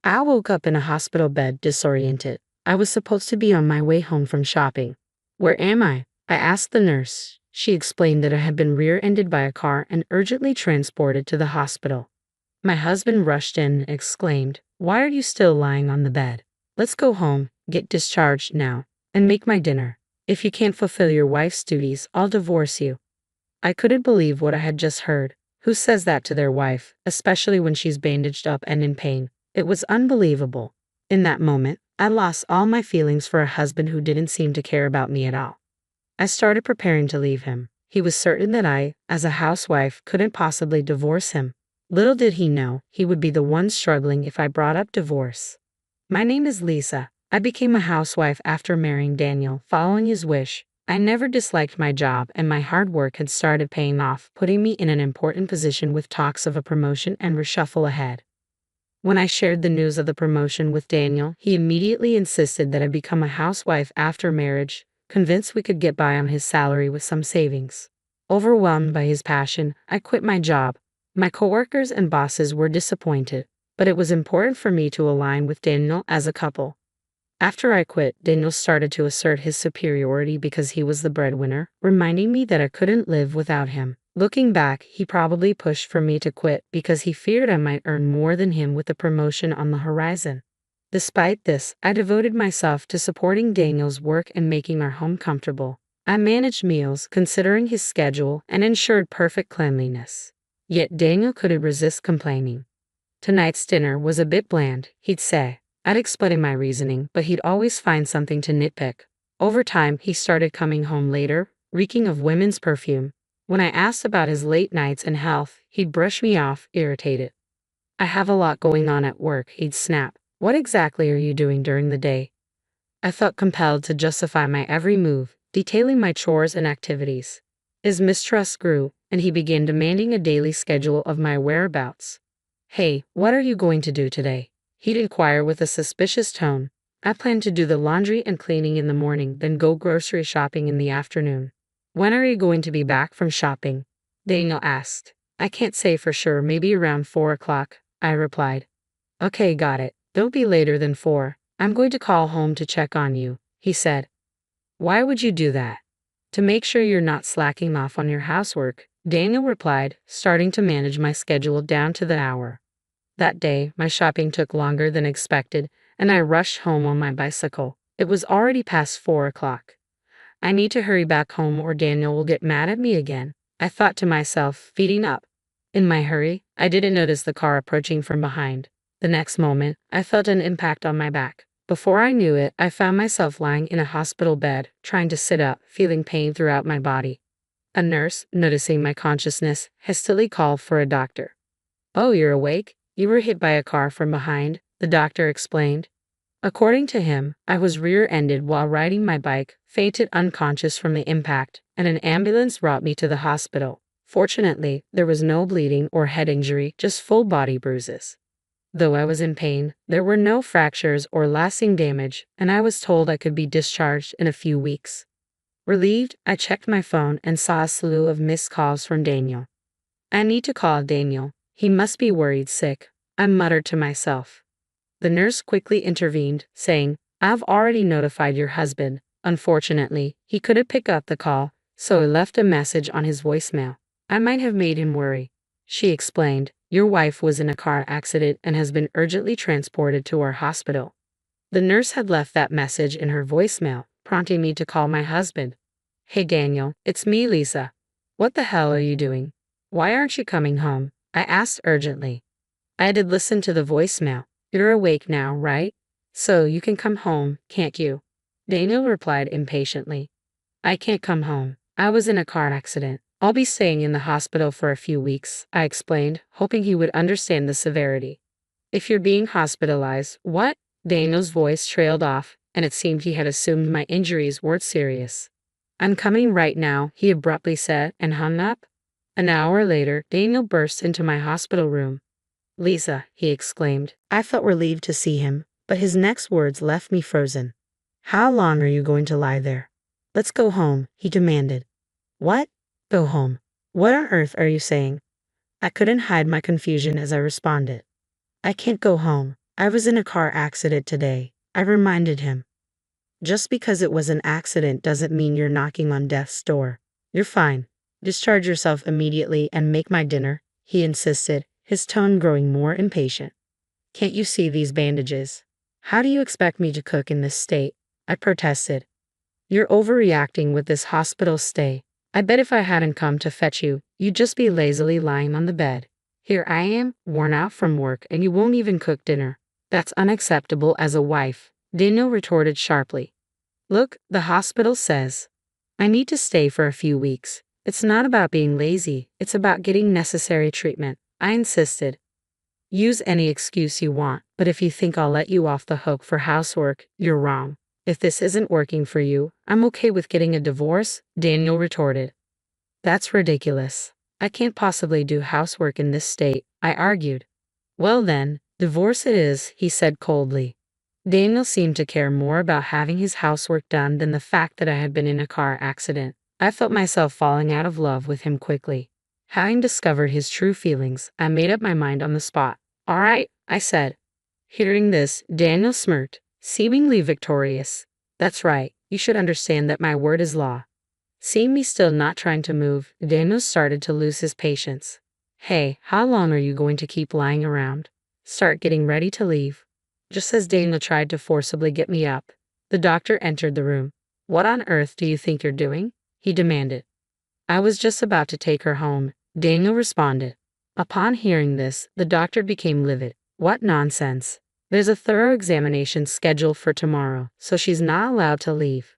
I woke up in a hospital bed, disoriented. I was supposed to be on my way home from shopping. Where am I? I asked the nurse. She explained that I had been rear-ended by a car and urgently transported to the hospital. My husband rushed in and exclaimed, "Why are you still lying on the bed? Let's go home, get discharged now, and make my dinner. If you can't fulfill your wife's duties, I'll divorce you." I couldn't believe what I had just heard. Who says that to their wife, especially when she's bandaged up and in pain? It was unbelievable. In that moment, I lost all my feelings for a husband who didn't seem to care about me at all. I started preparing to leave him. He was certain that I, as a housewife, couldn't possibly divorce him. Little did he know, he would be the one struggling if I brought up divorce. My name is Lisa. I became a housewife after marrying Daniel, following his wish. I never disliked my job, and my hard work had started paying off, putting me in an important position with talks of a promotion and reshuffle ahead. When I shared the news of the promotion with Daniel, he immediately insisted that I become a housewife after marriage, convinced we could get by on his salary with some savings. Overwhelmed by his passion, I quit my job. My coworkers and bosses were disappointed, but it was important for me to align with Daniel as a couple. After I quit, Daniel started to assert his superiority because he was the breadwinner, reminding me that I couldn't live without him. Looking back, he probably pushed for me to quit because he feared I might earn more than him with the promotion on the horizon. Despite this, I devoted myself to supporting Daniel's work and making our home comfortable. I managed meals, considering his schedule, and ensured perfect cleanliness. Yet Daniel couldn't resist complaining. Tonight's dinner was a bit bland, he'd say. I'd explain my reasoning, but he'd always find something to nitpick. Over time, he started coming home later, reeking of women's perfume. When I asked about his late nights and health, he'd brush me off, irritated. "I have a lot going on at work," he'd snap. "What exactly are you doing during the day?" I felt compelled to justify my every move, detailing my chores and activities. His mistrust grew, and he began demanding a daily schedule of my whereabouts. "Hey, what are you going to do today?" he'd inquire with a suspicious tone. "I plan to do the laundry and cleaning in the morning, then go grocery shopping in the afternoon." "When are you going to be back from shopping?" Daniel asked. "I can't say for sure, maybe around 4 o'clock, I replied. "Okay, got it. Don't be later than 4. I'm going to call home to check on you," he said. "Why would you do that?" "To make sure you're not slacking off on your housework," Daniel replied, starting to manage my schedule down to the hour. That day, my shopping took longer than expected, and I rushed home on my bicycle. It was already past 4 o'clock. I need to hurry back home or Daniel will get mad at me again, I thought to myself, feeding up. In my hurry, I didn't notice the car approaching from behind. The next moment, I felt an impact on my back. Before I knew it, I found myself lying in a hospital bed, trying to sit up, feeling pain throughout my body. A nurse, noticing my consciousness, hastily called for a doctor. "Oh, you're awake? You were hit by a car from behind," the doctor explained. According to him, I was rear-ended while riding my bike, fainted unconscious from the impact, and an ambulance brought me to the hospital. Fortunately, there was no bleeding or head injury, just full body bruises. Though I was in pain, there were no fractures or lasting damage, and I was told I could be discharged in a few weeks. Relieved, I checked my phone and saw a slew of missed calls from Daniel. "I need to call Daniel. He must be worried sick," I muttered to myself. The nurse quickly intervened, saying, "I've already notified your husband." Unfortunately, he couldn't pick up the call, so I left a message on his voicemail. "I might have made him worry," she explained. "Your wife was in a car accident and has been urgently transported to our hospital." The nurse had left that message in her voicemail, prompting me to call my husband. "Hey Daniel, it's me, Lisa. What the hell are you doing? Why aren't you coming home?" I asked urgently. I did listen to the voicemail. "You're awake now, right? So you can come home, can't you?" Daniel replied impatiently. "I can't come home. I was in a car accident. I'll be staying in the hospital for a few weeks," I explained, hoping he would understand the severity. "If you're being hospitalized, what?" Daniel's voice trailed off, and it seemed he had assumed my injuries weren't serious. "I'm coming right now," he abruptly said, and hung up. An hour later, Daniel burst into my hospital room. "Lisa," he exclaimed. I felt relieved to see him, but his next words left me frozen. "How long are you going to lie there?" "Let's go home," he demanded. "What? Go home? What on earth are you saying?" I couldn't hide my confusion as I responded. "I can't go home. I was in a car accident today, I reminded him. Just because it was an accident doesn't mean you're knocking on death's door. You're fine. Discharge yourself immediately and make my dinner, he insisted, his tone growing more impatient. Can't you see these bandages? How do you expect me to cook in this state? I protested. You're overreacting with this hospital stay. I bet if I hadn't come to fetch you, you'd just be lazily lying on the bed. Here I am, worn out from work, and you won't even cook dinner. That's unacceptable as a wife, Daniel retorted sharply. Look, the hospital says I need to stay for a few weeks. It's not about being lazy, it's about getting necessary treatment, I insisted. Use any excuse you want, but if you think I'll let you off the hook for housework, you're wrong. If this isn't working for you, I'm okay with getting a divorce, Daniel retorted. That's ridiculous. I can't possibly do housework in this state, I argued. Well then, divorce it is, he said coldly. Daniel seemed to care more about having his housework done than the fact that I had been in a car accident. I felt myself falling out of love with him quickly. Having discovered his true feelings, I made up my mind on the spot. All right, I said. Hearing this, Daniel smirked, seemingly victorious. That's right, you should understand that my word is law. Seeing me still not trying to move, Daniel started to lose his patience. Hey, how long are you going to keep lying around? Start getting ready to leave. Just as Daniel tried to forcibly get me up, the doctor entered the room. What on earth do you think you're doing? He demanded. I was just about to take her home, Daniel responded. Upon hearing this, the doctor became livid. What nonsense. There's a thorough examination scheduled for tomorrow, so she's not allowed to leave.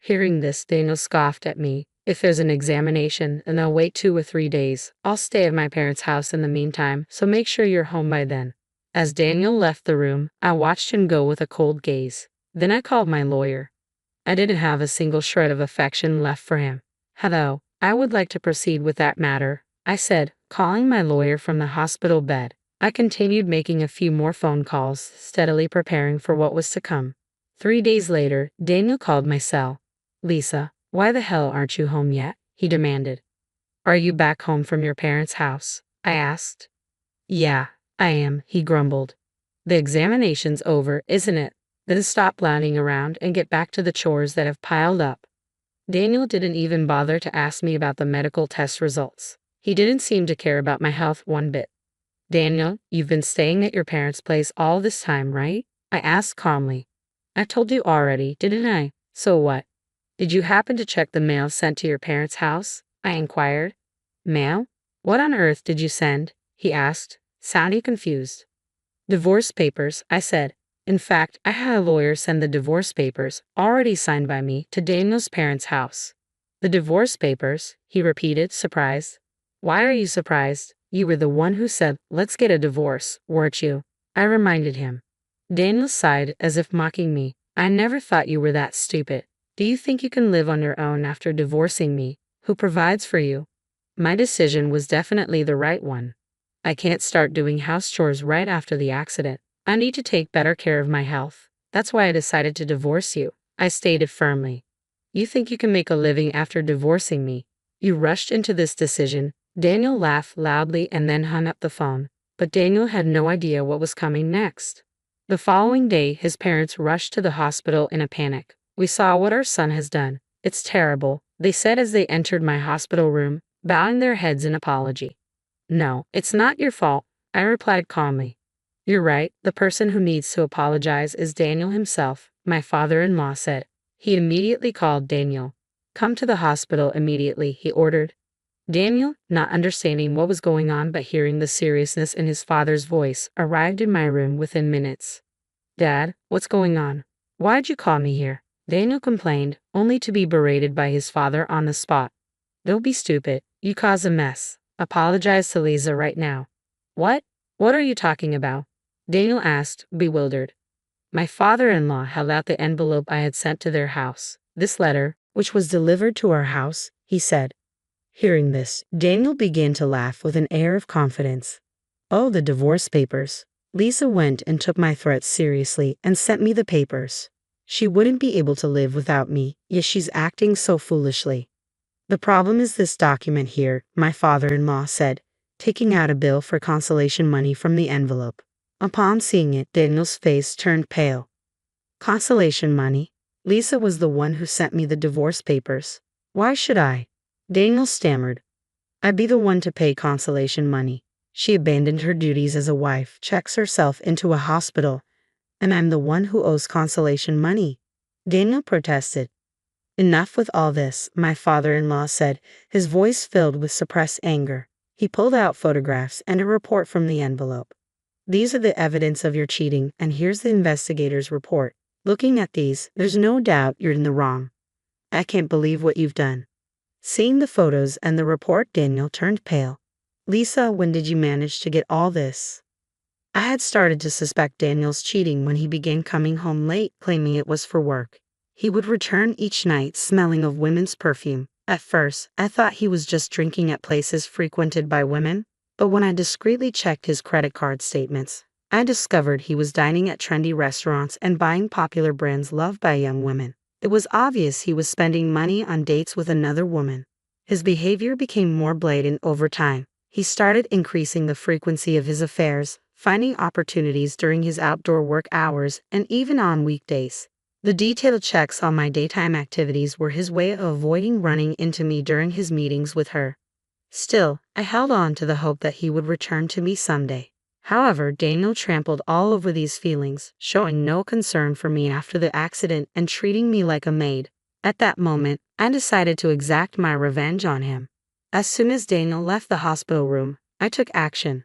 Hearing this, Daniel scoffed at me. If there's an examination and they'll wait 2 or 3 days, I'll stay at my parents' house in the meantime, so make sure you're home by then. As Daniel left the room, I watched him go with a cold gaze. Then I called my lawyer. I didn't have a single shred of affection left for him. Hello, I would like to proceed with that matter, I said, calling my lawyer from the hospital bed. I continued making a few more phone calls, steadily preparing for what was to come. 3 days later, Daniel called my cell. Lisa, why the hell aren't you home yet? He demanded. Are you back home from your parents' house? I asked. Yeah, I am, he grumbled. The examination's over, isn't it? Then stop lounging around and get back to the chores that have piled up. Daniel didn't even bother to ask me about the medical test results. He didn't seem to care about my health one bit. Daniel, you've been staying at your parents' place all this time, right? I asked calmly. I told you already, didn't I? So what? Did you happen to check the mail sent to your parents' house? I inquired. Mail? What on earth did you send? He asked, sounding confused. Divorce papers, I said. In fact, I had a lawyer send the divorce papers, already signed by me, to Daniel's parents' house. The divorce papers, he repeated, surprised. Why are you surprised? You were the one who said, let's get a divorce, weren't you? I reminded him. Daniel sighed as if mocking me. I never thought you were that stupid. Do you think you can live on your own after divorcing me? Who provides for you? My decision was definitely the right one. I can't start doing house chores right after the accident. I need to take better care of my health. That's why I decided to divorce you, I stated firmly. You think you can make a living after divorcing me? You rushed into this decision. Daniel laughed loudly and then hung up the phone. But Daniel had no idea what was coming next. The following day, his parents rushed to the hospital in a panic. We saw what our son has done. It's terrible, they said as they entered my hospital room, bowing their heads in apology. No, it's not your fault, I replied calmly. You're right, the person who needs to apologize is Daniel himself, my father-in-law said. He immediately called Daniel. Come to the hospital immediately, he ordered. Daniel, not understanding what was going on but hearing the seriousness in his father's voice, arrived in my room within minutes. Dad, what's going on? Why'd you call me here? Daniel complained, only to be berated by his father on the spot. Don't be stupid, you caused a mess. Apologize to Lisa right now. What? What are you talking about? Daniel asked, bewildered. My father-in-law held out the envelope I had sent to their house. This letter, which was delivered to our house, he said. Hearing this, Daniel began to laugh with an air of confidence. Oh, the divorce papers. Lisa went and took my threats seriously and sent me the papers. She wouldn't be able to live without me, yet she's acting so foolishly. The problem is this document here, my father-in-law said, taking out a bill for consolation money from the envelope. Upon seeing it, Daniel's face turned pale. Consolation money? Lisa was the one who sent me the divorce papers. Why should I? Daniel stammered. I'd be the one to pay consolation money. She abandoned her duties as a wife, checks herself into a hospital, and I'm the one who owes consolation money. Daniel protested. Enough with all this, my father-in-law said, his voice filled with suppressed anger. He pulled out photographs and a report from the envelope. These are the evidence of your cheating, and here's the investigator's report. Looking at these, there's no doubt you're in the wrong. I can't believe what you've done. Seeing the photos and the report, Daniel turned pale. Lisa, when did you manage to get all this? I had started to suspect Daniel's cheating when he began coming home late, claiming it was for work. He would return each night smelling of women's perfume. At first, I thought he was just drinking at places frequented by women, but when I discreetly checked his credit card statements, I discovered he was dining at trendy restaurants and buying popular brands loved by young women. It was obvious he was spending money on dates with another woman. His behavior became more blatant over time. He started increasing the frequency of his affairs, finding opportunities during his outdoor work hours and even on weekdays. The detailed checks on my daytime activities were his way of avoiding running into me during his meetings with her. Still, I held on to the hope that he would return to me someday. However, Daniel trampled all over these feelings, showing no concern for me after the accident and treating me like a maid. At that moment, I decided to exact my revenge on him. As soon as Daniel left the hospital room, I took action.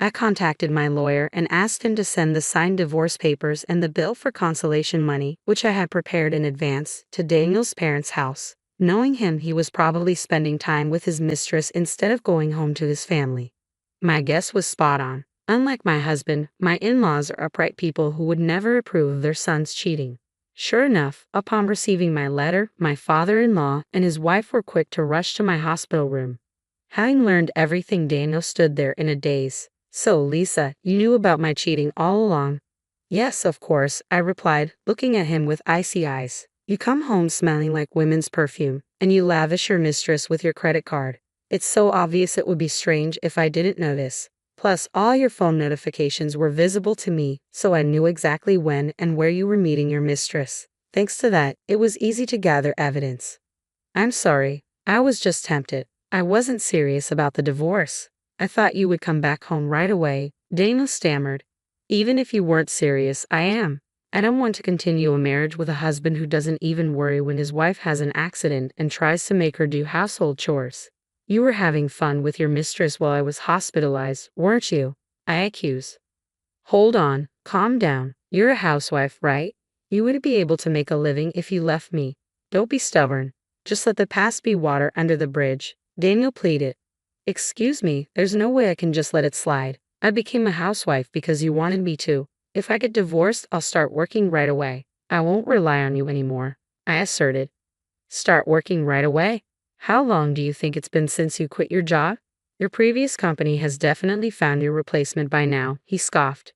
I contacted my lawyer and asked him to send the signed divorce papers and the bill for consolation money, which I had prepared in advance, to Daniel's parents' house. Knowing him, he was probably spending time with his mistress instead of going home to his family. My guess was spot on. Unlike my husband, my in-laws are upright people who would never approve of their son's cheating. Sure enough, upon receiving my letter, my father-in-law and his wife were quick to rush to my hospital room. Having learned everything, Daniel stood there in a daze. So, Lisa, you knew about my cheating all along? Yes, of course, I replied, looking at him with icy eyes. You come home smelling like women's perfume, and you lavish your mistress with your credit card. It's so obvious it would be strange if I didn't notice. Plus, all your phone notifications were visible to me, so I knew exactly when and where you were meeting your mistress. Thanks to that, it was easy to gather evidence. I'm sorry, I was just tempted. I wasn't serious about the divorce. I thought you would come back home right away, Daniel stammered. Even if you weren't serious, I am. I don't want to continue a marriage with a husband who doesn't even worry when his wife has an accident and tries to make her do household chores. You were having fun with your mistress while I was hospitalized, weren't you? I accuse. Hold on, calm down. You're a housewife, right? You wouldn't be able to make a living if you left me. Don't be stubborn. Just let the past be water under the bridge, Daniel pleaded. Excuse me, there's no way I can just let it slide. I became a housewife because you wanted me to. If I get divorced, I'll start working right away. I won't rely on you anymore, I asserted. Start working right away? How long do you think it's been since you quit your job? Your previous company has definitely found your replacement by now, he scoffed.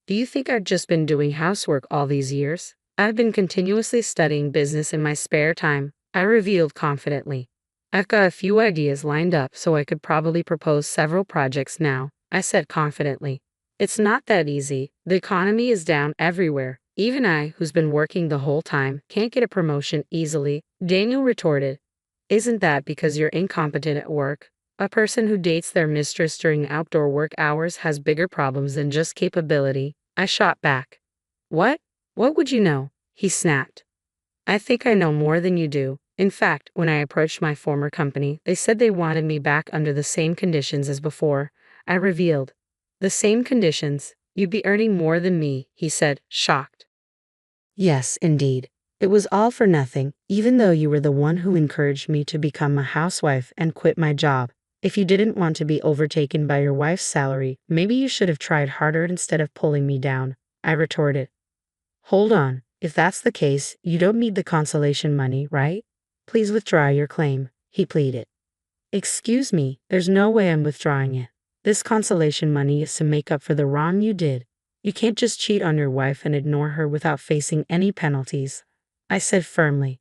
Do you think I've just been doing housework all these years? I've been continuously studying business in my spare time, I revealed confidently. I've got a few ideas lined up so I could probably propose several projects now, I said confidently. It's not that easy. The economy is down everywhere. Even I, who's been working the whole time, can't get a promotion easily, Daniel retorted. Isn't that because you're incompetent at work? A person who dates their mistress during outdoor work hours has bigger problems than just capability, I shot back. What? What would you know? He snapped. I think I know more than you do. In fact, when I approached my former company, they said they wanted me back under the same conditions as before, I revealed. The same conditions? You'd be earning more than me, he said, shocked. Yes, indeed. It was all for nothing, even though you were the one who encouraged me to become a housewife and quit my job. If you didn't want to be overtaken by your wife's salary, maybe you should have tried harder instead of pulling me down, I retorted. Hold on, if that's the case, you don't need the consolation money, right? Please withdraw your claim, he pleaded. Excuse me, there's no way I'm withdrawing it. This consolation money is to make up for the wrong you did. You can't just cheat on your wife and ignore her without facing any penalties, I said firmly.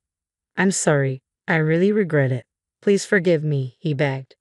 I'm sorry, I really regret it. Please forgive me, he begged.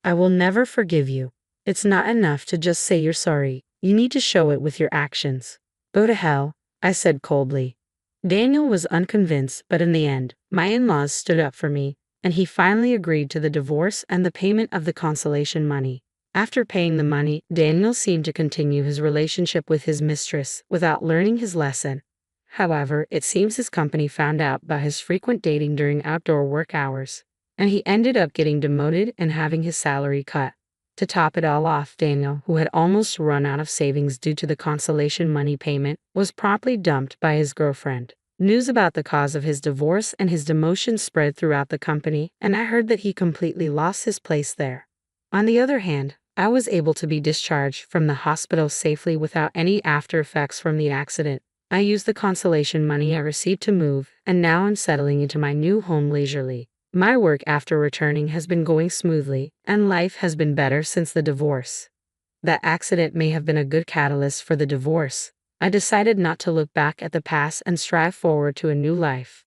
I will never forgive you. It's not enough to just say you're sorry, You need to show it with your actions. Go to hell, I said coldly. Daniel was unconvinced, but in the end, my in-laws stood up for me, and he finally agreed to the divorce and the payment of the consolation money. After paying the money, Daniel seemed to continue his relationship with his mistress without learning his lesson. However, it seems his company found out about his frequent dating during outdoor work hours, and he ended up getting demoted and having his salary cut. To top it all off, Daniel, who had almost run out of savings due to the consolation money payment, was promptly dumped by his girlfriend. News about the cause of his divorce and his demotion spread throughout the company, and I heard that he completely lost his place there. On the other hand, I was able to be discharged from the hospital safely without any after effects from the accident. I used the consolation money I received to move, and now I'm settling into my new home leisurely. My work after returning has been going smoothly, and life has been better since the divorce. That accident may have been a good catalyst for the divorce. I decided not to look back at the past and strive forward to a new life.